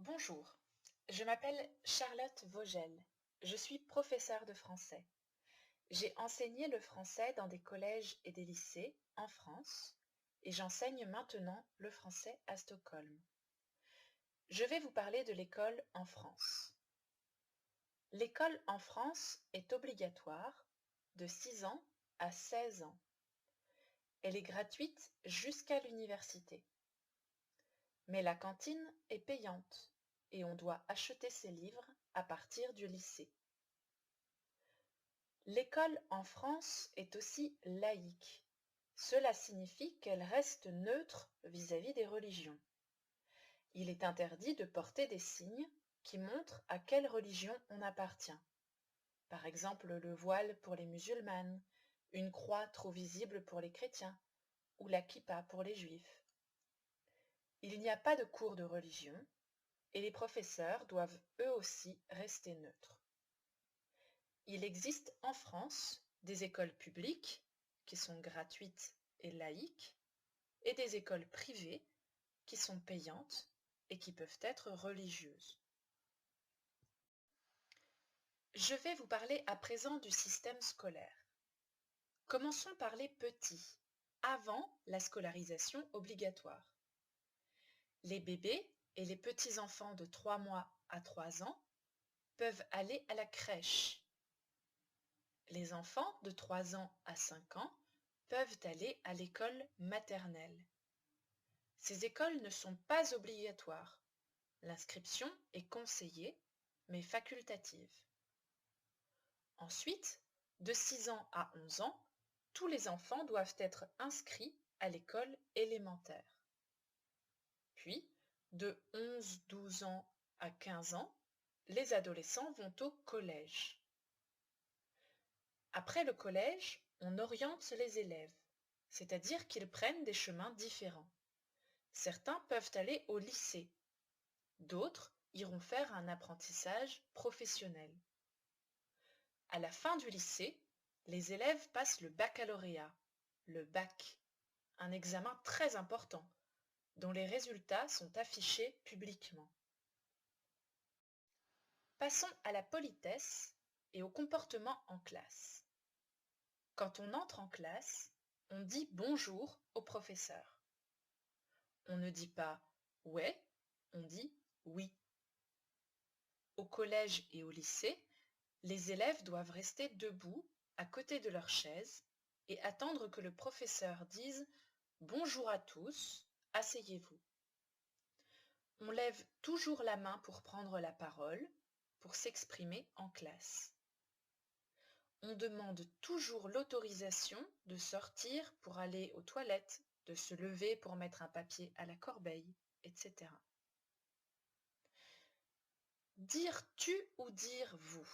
Bonjour, je m'appelle Charlotte Vogel. Je suis professeure de français. J'ai enseigné le français dans des collèges et des lycées en France et j'enseigne maintenant le français à Stockholm. Je vais vous parler de l'école en France. L'école en France est obligatoire de 6 ans à 16 ans. Elle est gratuite jusqu'à l'université. Mais la cantine est payante et on doit acheter ses livres à partir du lycée. L'école en France est aussi laïque. Cela signifie qu'elle reste neutre vis-à-vis des religions. Il est interdit de porter des signes qui montrent à quelle religion on appartient. Par exemple, le voile pour les musulmanes, une croix trop visible pour les chrétiens, ou la kippa pour les juifs. Il n'y a pas de cours de religion, et les professeurs doivent eux aussi rester neutres. Il existe en France des écoles publiques qui sont gratuites et laïques et des écoles privées qui sont payantes et qui peuvent être religieuses. Je vais vous parler à présent du système scolaire. Commençons par les petits, avant la scolarisation obligatoire. Les bébés et les petits-enfants de 3 mois à 3 ans peuvent aller à la crèche. Les enfants de 3 ans à 5 ans peuvent aller à l'école maternelle. Ces écoles ne sont pas obligatoires. L'inscription est conseillée, mais facultative. Ensuite, de 6 ans à 11 ans, tous les enfants doivent être inscrits à l'école élémentaire. Puis, de 11-12 ans à 15 ans, les adolescents vont au collège. Après le collège, on oriente les élèves, c'est-à-dire qu'ils prennent des chemins différents. Certains peuvent aller au lycée, d'autres iront faire un apprentissage professionnel. À la fin du lycée, les élèves passent le baccalauréat, le bac, un examen très important, dont les résultats sont affichés publiquement. Passons à la politesse et au comportement en classe. Quand on entre en classe, on dit bonjour au professeur. On ne dit pas ouais, on dit oui. Au collège et au lycée, les élèves doivent rester debout à côté de leur chaise et attendre que le professeur dise « Bonjour à tous, asseyez-vous ». On lève toujours la main pour prendre la parole, pour s'exprimer en classe. On demande toujours l'autorisation de sortir pour aller aux toilettes, de se lever pour mettre un papier à la corbeille, etc. Dire tu ou dire vous?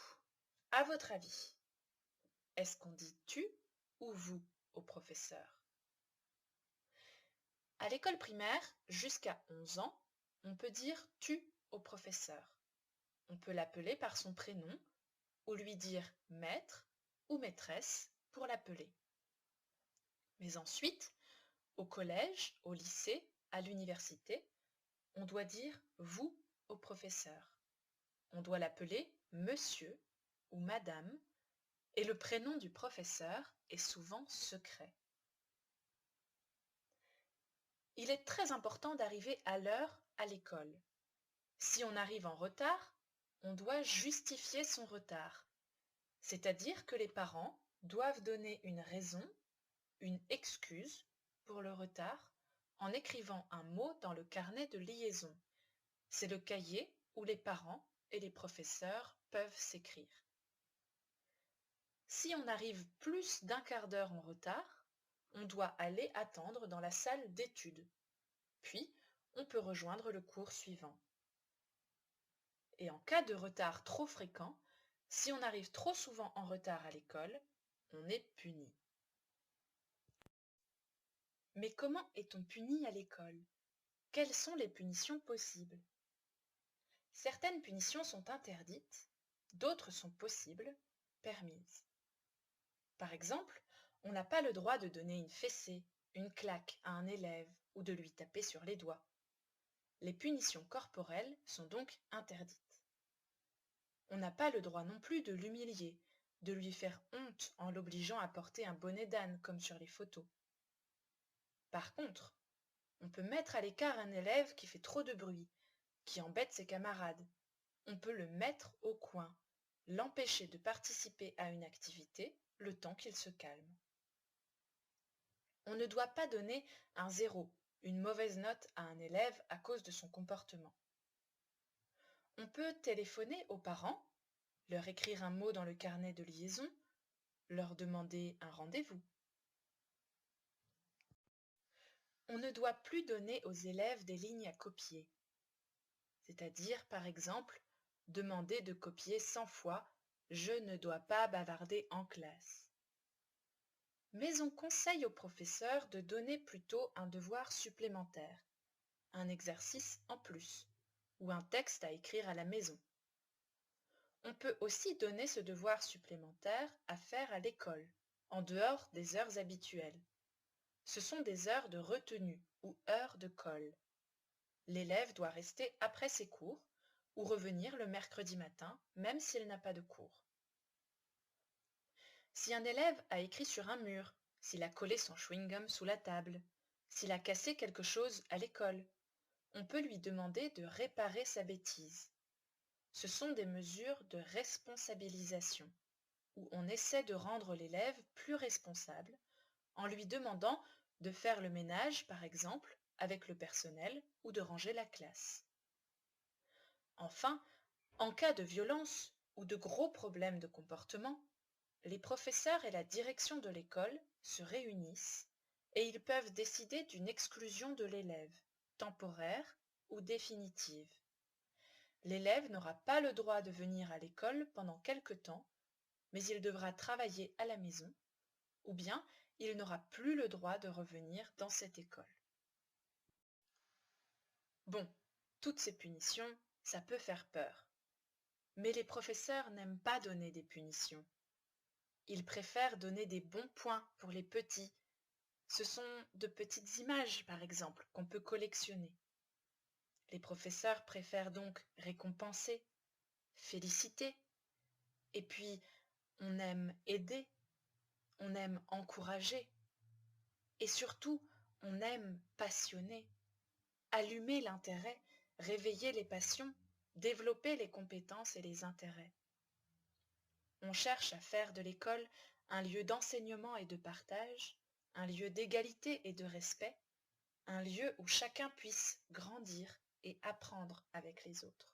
À votre avis, est-ce qu'on dit tu ou vous au professeur? À l'école primaire, jusqu'à 11 ans, on peut dire tu au professeur. On peut l'appeler par son prénom ou lui dire maître ou maîtresse pour l'appeler. Mais ensuite, au collège, au lycée, à l'université, on doit dire vous au professeur. On doit l'appeler monsieur ou madame et le prénom du professeur est souvent secret. Il est très important d'arriver à l'heure à l'école. Si on arrive en retard, on doit justifier son retard, c'est-à-dire que les parents doivent donner une raison, une excuse pour le retard en écrivant un mot dans le carnet de liaison. C'est le cahier où les parents et les professeurs peuvent s'écrire. Si on arrive plus d'un quart d'heure en retard, on doit aller attendre dans la salle d'études. Puis, on peut rejoindre le cours suivant. Et en cas de retard trop fréquent, si on arrive trop souvent en retard à l'école, on est puni. Mais comment est-on puni à l'école? Quelles sont les punitions possibles? Certaines punitions sont interdites, d'autres sont possibles, permises. Par exemple, on n'a pas le droit de donner une fessée, une claque à un élève ou de lui taper sur les doigts. Les punitions corporelles sont donc interdites. On n'a pas le droit non plus de l'humilier, de lui faire honte en l'obligeant à porter un bonnet d'âne comme sur les photos. Par contre, on peut mettre à l'écart un élève qui fait trop de bruit, qui embête ses camarades. On peut le mettre au coin, l'empêcher de participer à une activité le temps qu'il se calme. On ne doit pas donner un 0, une mauvaise note à un élève à cause de son comportement. On peut téléphoner aux parents, leur écrire un mot dans le carnet de liaison, leur demander un rendez-vous. On ne doit plus donner aux élèves des lignes à copier, c'est-à-dire, par exemple, demander de copier 100 fois « Je ne dois pas bavarder en classe ». Mais on conseille aux professeurs de donner plutôt un devoir supplémentaire, un exercice en plus, ou un texte à écrire à la maison. On peut aussi donner ce devoir supplémentaire à faire à l'école, en dehors des heures habituelles. Ce sont des heures de retenue ou heures de colle. L'élève doit rester après ses cours ou revenir le mercredi matin, même s'il n'a pas de cours. Si un élève a écrit sur un mur, s'il a collé son chewing-gum sous la table, s'il a cassé quelque chose à l'école, on peut lui demander de réparer sa bêtise. Ce sont des mesures de responsabilisation, où on essaie de rendre l'élève plus responsable en lui demandant de faire le ménage, par exemple, avec le personnel ou de ranger la classe. Enfin, en cas de violence ou de gros problèmes de comportement, les professeurs et la direction de l'école se réunissent et ils peuvent décider d'une exclusion de l'élève, temporaire ou définitive. L'élève n'aura pas le droit de venir à l'école pendant quelque temps, mais il devra travailler à la maison, ou bien il n'aura plus le droit de revenir dans cette école. Bon, toutes ces punitions, ça peut faire peur. Mais les professeurs n'aiment pas donner des punitions. Ils préfèrent donner des bons points pour les petits. Ce sont de petites images, par exemple, qu'on peut collectionner. Les professeurs préfèrent donc récompenser, féliciter. Et puis, on aime aider, on aime encourager. Et surtout, on aime passionner, allumer l'intérêt, réveiller les passions, développer les compétences et les intérêts. On cherche à faire de l'école un lieu d'enseignement et de partage, un lieu d'égalité et de respect, un lieu où chacun puisse grandir et apprendre avec les autres.